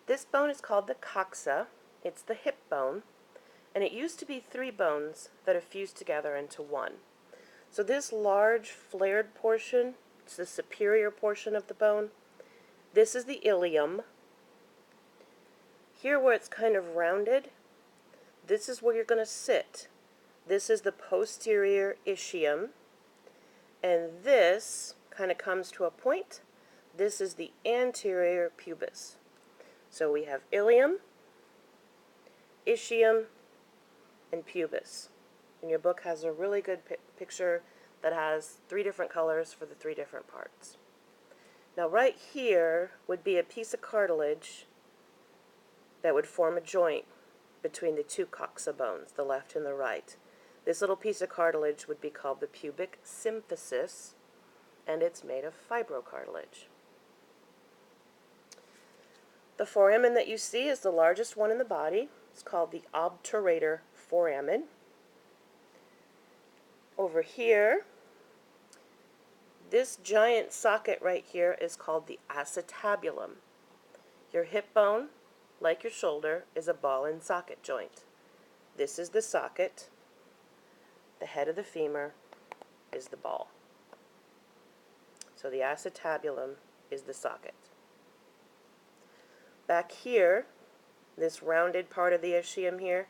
This bone is called the coxa. It's the hip bone, and it used to be 3 bones that are fused together into one. So this large flared portion, it's the superior portion of the bone. This is the ilium. Here where it's kind of rounded, this is where you're going to sit. This is the posterior ischium, and this kind of comes to a point. This is the anterior pubis. So we have ilium, ischium, and pubis. And your book has a really good picture that has 3 different colors for the 3 different parts. Now right here would be a piece of cartilage that would form a joint between the 2 coxa bones, the left and the right. This little piece of cartilage would be called the pubic symphysis, and it's made of fibrocartilage. The foramen that you see is the largest one in the body. It's called the obturator foramen. Over here, this giant socket right here is called the acetabulum. Your hip bone, like your shoulder, is a ball and socket joint. This is the socket. The head of the femur is the ball. So the acetabulum is the socket. Back here, this rounded part of the ischium here,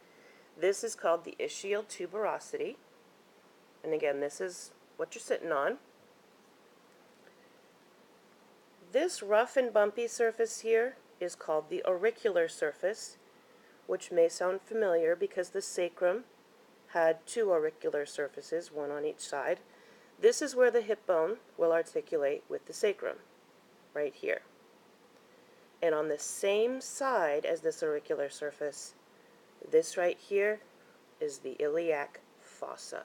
this is called the ischial tuberosity. And again, this is what you're sitting on. This rough and bumpy surface here is called the auricular surface, which may sound familiar because the sacrum had 2 auricular surfaces, one on each side. This is where the hip bone will articulate with the sacrum, right here. And on the same side as this auricular surface, this right here is the iliac fossa,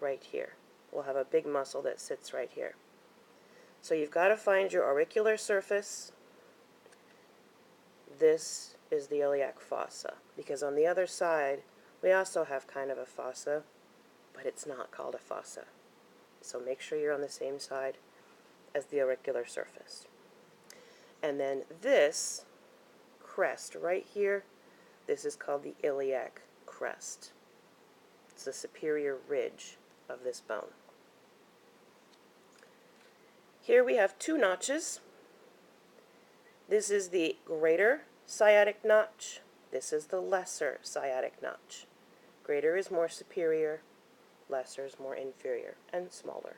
right here. We'll have a big muscle that sits right here. So you've got to find your auricular surface. This is the iliac fossa, because on the other side, we also have kind of a fossa, but it's not called a fossa. So make sure you're on the same side as the auricular surface. And then this crest right here, this is called the iliac crest. It's the superior ridge of this bone. Here we have 2 notches. This is the greater sciatic notch. This is the lesser sciatic notch. Greater is more superior, lesser is more inferior and smaller.